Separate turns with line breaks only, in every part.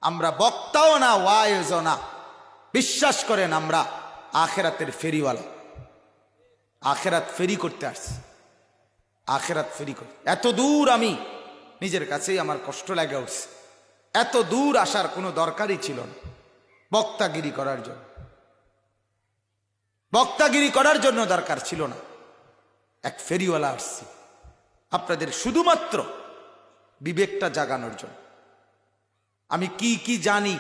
আমরা বক্তাও না, ওয়াইজও না। বিশ্বাস করেন আমরা আখেরাতের ফেরিওয়ালা, আখেরাত ফেরি করতে আসছি, আখেরাত ফেরি করতে। এত দূর আমি নিজের কাছেই আমার কষ্ট লাগে উঠছে। এত দূর আসার কোনো দরকারই ছিল না বক্তাগিরি করার জন্য, বক্তাগিরি করার জন্য দরকার ছিল না। এক ফেরিওয়ালা আসছে আপনাদের শুধুমাত্র বিবেকটা জাগানোর জন্য। আমি কি কি জানি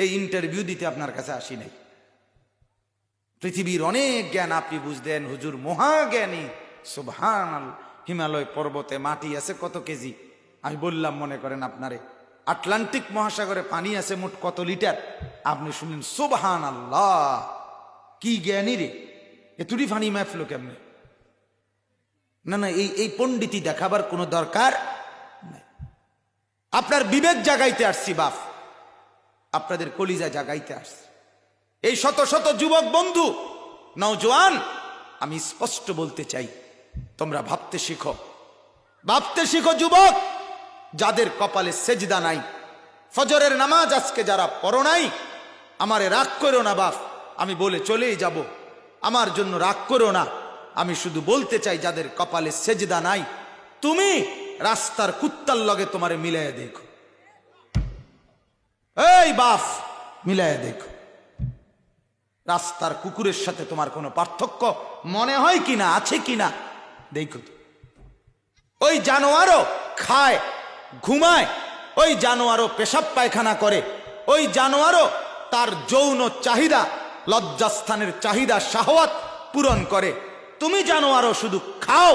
এই ইন্টারভিউ দিতে আপনার কাছে আসি নাই। পৃথিবীর অনেক জ্ঞান আপনি বুঝদেন, হুজুর মহাজ্ঞানী, সুবহানাল্লাহ। হিমালয় পর্বতে মাটি আছে কত কেজি, আমি বললাম মনে করেন আপনারে আটলান্টিক মহাসাগরে পানি আছে মোট কত লিটার, আপনি শুনলেন সুবহানাল্লাহ, কি জ্ঞানী রে, এতুটি ফানি মাফলো কেমনে? না না, এই পণ্ডিতি দেখাবার কোনো দরকার নাই। আপনার বিবেক জাগাইতে আসছি বাপ, আপনাদের কলিজা জাগাইতে আসছি। এই শত শত যুবক বন্ধু, নওজোয়ান, আমি স্পষ্ট বলতে চাই, তোমরা ভাবতে শিখো, ভাবতে শিখো যুবক। যাদের কপালে সেজদা নাই, ফজরের নামাজ আজকে যারা পড়ো নাই, আমারে রাগ করো না বাপ, আমি বলে চলেই যাব, আমার জন্য রাগ করো না। আমি শুধু বলতে চাই, যাদের কপালে সেজদা নাই, তুমি রাস্তার কুত্তার লগে তোমারে মিলাইয়া দেখো। এই বাপ, মিলাইয়া দেখো, রাস্তার কুকুরের সাথে তোমার কোনো পার্থক্য মনে হয় কিনা, আছে কিনা দেখো তো। ওই জানোয়ারও খায়, ঘুমায়, ওই জানোয়ারও পেশাব পায়খানা করে, ওই জানোয়ারও তার যৌন চাহিদা, লজ্জাস্থানের চাহিদা, শাহওয়াত পূরণ করে। তুমি জানোয়ারও শুধু খাও,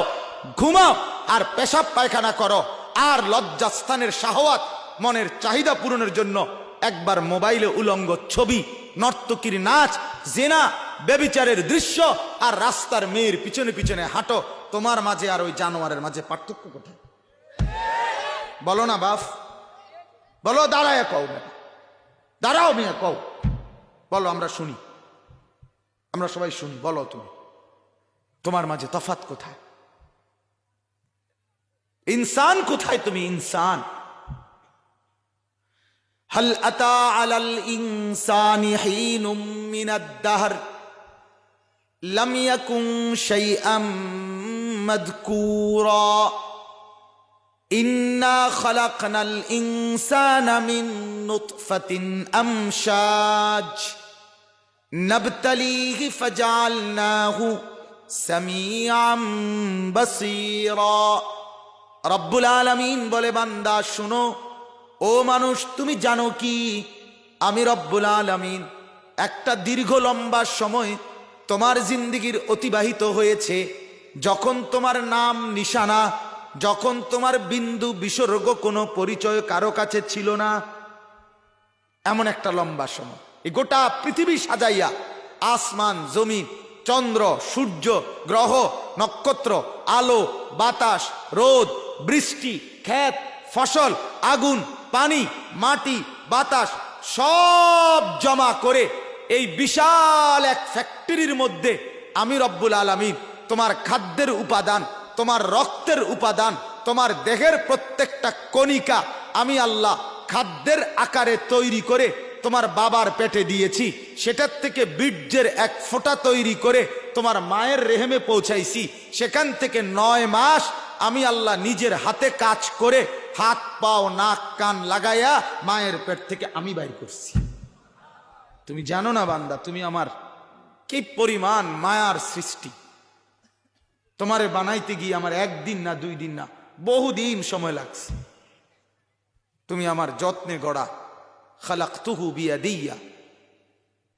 ঘুমাও আর পেশাব পায়খানা করো, আর লজ্জাস্থানের শাহওয়াত, মনের চাহিদা পূরণের জন্য একবার মোবাইলে উলঙ্গ ছবি, নর্তকীর নাচ, জেনা, ব্যভিচারের দৃশ্য আর রাস্তার মেয়ের পিছনে পিছনে হাঁটো। তোমার মাঝে আর ওই জানোয়ারের মাঝে পার্থক্য কোথায়? বলো না বাপ, বলো, দাঁড়ায় কও না, দাঁড়াও মিয়া কও, বলো, আমরা শুনি, আমরা সবাই শুনি, বলো তুমি, তোমার মাঝে তফাৎ কোথায়? ইনসান কোথায় তুমি? ইনসান। হাল আতা আলাল ইনসানি হিনুম মিনাদ দাহর লাম ইয়াকুন শাইআম মাযকুরা ইন্না খালাকনাল ইনসানা মিন নুতফাতিন আমশাজ নাবতালিহি ফাজআলনাহু সামিআম বাসীরা। রব্বুল আলামিন বলে, বান্দা শুনো, ও মানুষ, তুমি জানো কি আমি রব্বুল আলামিন একটা দীর্ঘ লম্বা সময় তোমার জিন্দেগির অতিবাহিত হয়েছে, যখন তোমার নাম নিশানা, যখন তোমার বিন্দু বিসর্গ কোনো পরিচয় কারো কাছে ছিল না, এমন একটা লম্বা সময়। এই গোটা পৃথিবী সাজাইয়া, আসমান, জমিন, চন্দ্র, সূর্য, গ্রহ, নক্ষত্র, আলো, বাতাস, রোদ, বৃষ্টি, ক্ষেত, ফসল, আগুন, পানি, মাটি, বাতাস সব জমা করে এই বিশাল এক ফ্যাক্টরির মধ্যে আমি রব্বুল আলামিন তোমার খাদ্যের উপাদান, তোমার রক্তের উপাদান, তোমার দেহের প্রত্যেকটা কণিকা আমি আল্লাহ খাদ্যের আকারে তৈরি করে তোমার বাবার পেটে দিয়েছি। সেটার থেকে বীর্যের এক ফোঁটা তৈরি করে তোমার মায়ের রেহেমে পৌঁছাইছি। সেখান থেকে 9 মাস আমি আল্লাহ নিজের হাতে কাজ করে, হাত পাও নাক কান লাগাইয়া মায়ের পেট থেকে আমি বাইর করছি। তুমি জানো না বান্দা, তুমি আমার কি পরিমাণ মায়ার সৃষ্টি। তোমারে বানাইতে গিয়ে আমার 1 দিন না 2 দিন না, বহুদিন সময় লাগছে। তুমি আমার যত্নে গড়া, খালাকতুহু বিয়াদিয়া,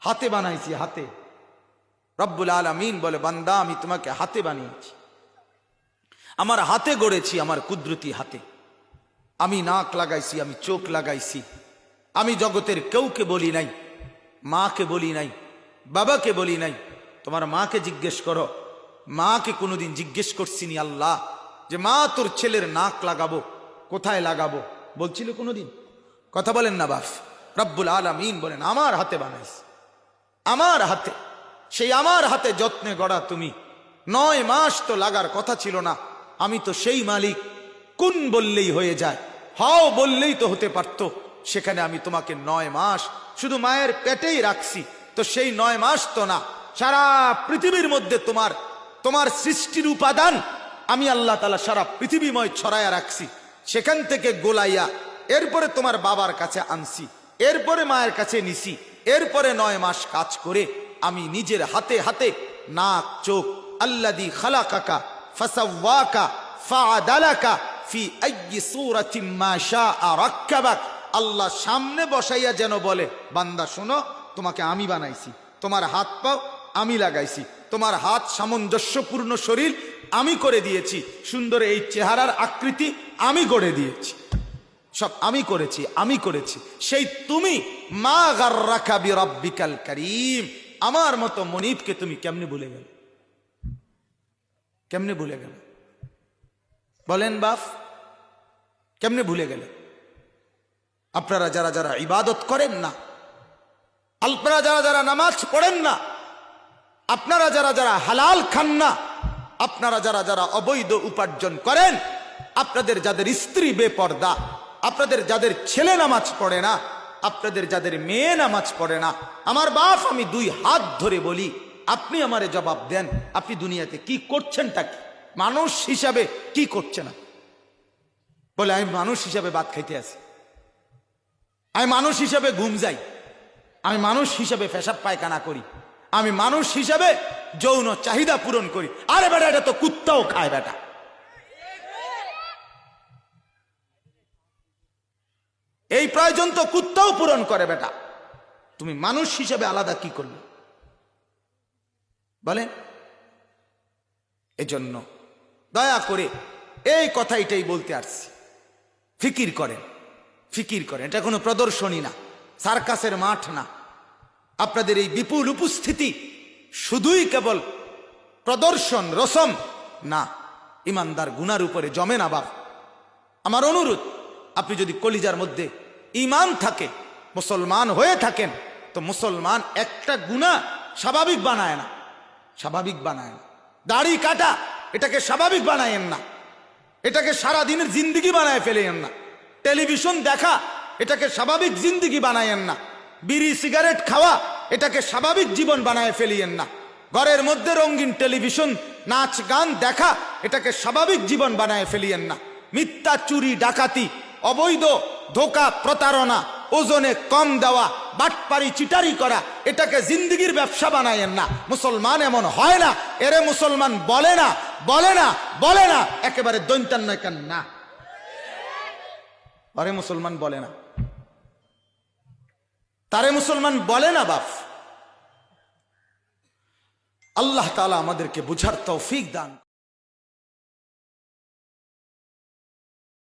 হাতে বানাইছি, হাতে। রব্বুল আলামিন বলে, বান্দা আমি তোমাকে হাতে বানিয়েছি, আমার হাতে গড়েছি, আমার কুদরতি হাতে। আমি নাক লাগাইছি, আমি চোখ লাগাইছি। আমি জগতের কেউকে বলি নাই, মাকে বলি নাই, বাবাকে বলি নাই। তোমার মাকে জিজ্ঞেস করো, মাকে কোনোদিন জিজ্ঞেস করছিনি আল্লাহ যে মা তোর ছেলের নাক লাগাবো, কোথায় লাগাবো? বলছিল কোনোদিন? কথা বলেন না বাপ। রব্বুল আলামিন বলেন, আমার হাতে বানাইছি, আমার হাতে। সেই আমার হাতে যত্নে গড়া তুমি, 9 মাস তো লাগার কথা ছিল না। আমি তো সেই মালিক, কুন বললেই হয়ে যায়, হাও বললেই তো হতে পারত। সেখানে আমি তোমাকে 9 মাস শুধু মায়ের পেটেই রাখছি। তো সেই 9 মাস তো না, সারা পৃথিবীর মধ্যে তোমার সৃষ্টির উপাদান আমি আল্লাহ তাআলা সারা পৃথিবীময় ছড়ায়া রাখছি। সেখান থেকে গোলাইয়া এরপরে তোমার বাবার কাছে আনছি, এরপরে মায়ের কাছে নিছি, এরপরে 9 মাস কাজ করে আমি নিজের হাতে হাতে নাক চোখ আল্লাযী খালাকাকা ফাসাওয়াকা ফাআদালাকা ফি আইয়ি সূরাতিন মা শাআ রাক্কাবাক। আল্লাহ সামনে বসাইয়া যেন বলে, বান্দা শোনো, তোমাকে আমি বানাইছি, তোমার হাত পাও আমি লাগাইছি, তোমার হাত সামঞ্জস্যপূর্ণ শরীর আমি করে দিয়েছি, সুন্দর এই চেহারার আকৃতি আমি গড়ে দিয়েছি, সব আমি করেছি। সেই তুমি মা গাররাকা বিরাব্বিকাল কারীম, আমার মতো মনিবকে তুমি কেমনে ভুলে গেলে? কেমনে ভুলে গেলে বলেন বাপ? কেমনে ভুলে গেলে? আপনারা যারা যারা ইবাদত করেন না, আপনারা যারা যারা নামাজ পড়েন না, আপনারা যারা যারা হালাল খান না, আপনারা যারা যারা অবৈধ উপার্জন করেন, আপনাদের যাদের স্ত্রী বেপর্দা, আপনাদের যাদের ছেলে নামাজ পড়ে না, আপনাদের যাদের মেয়ে নামাজ পড়ে না, আমার বাপ আমি 2 হাত ধরে বলি, আপনি আমারে জবাব দেন, আপনি দুনিয়াতে কি করছেন? তা কি মানুষ হিসাবে কি করছে না? বলে আমি মানুষ হিসাবে ভাত খাইতে আসি, আমি মানুষ হিসাবে ঘুম যাই, আমি মানুষ হিসাবে পেশাব পায়খানা করি, আমি মানুষ হিসাবে যৌন চাহিদা পূরণ করি। আরে বেটা, এটা তো কুত্তাও খায় বেটা। এই প্রয়োজন তো কুত্তাও পূরণ করে বেটা। তুমি মানুষ হিসাবে আলাদা কি করলে বলেন? এজন্য দয়া করে এই কথাইটাই বলতে আসছি, ফিকির করেন। এটা কোনো প্রদর্শনী না, সার্কাসের মাঠ না। আপনাদের এই বিপুল উপস্থিতি শুধুই কেবল প্রদর্শন রসম না, ইমানদার গুনার উপরে জমে না। বাপ আমার অনুরোধ, আপনি যদি কলিজার মধ্যে ঈমান থাকে, মুসলমান হয়ে থাকেন, তো মুসলমান একটা গুনাহ স্বাভাবিক বানায় না। দাড়ি কাটা এটাকে স্বাভাবিক বানায়েন না, এটাকে সারা দিনের জিন্দিগি বানায় ফেলেন না। টেলিভিশন দেখা এটাকে স্বাভাবিক জিন্দিগি বানায়েন না। বিড়ি সিগারেট খাওয়া এটাকে স্বাভাবিক জীবন বানায় ফেলিয়েন না। ঘরের মধ্যে রঙিন টেলিভিশন নাচ গান দেখা এটাকে স্বাভাবিক জীবন বানায় ফেলিয়েন না। মিথ্যা চুরি ডাকাতি অবৈধ ধোঁকা প্রতারণা ওজনে কম দেওয়া বাটপারি চিটারি করা এটাকে জিন্দিগির ব্যবসা বানায়েন না। মুসলমান এমন হয় না, এরে মুসলমান বলে না একেবারে দৈন্তান নয় কেন না, আরে মুসলমান বলে না, তারে মুসলমান বলে না। বাপ আল্লাহ তাআলা আমাদেরকে বুঝার তৌফিক দান।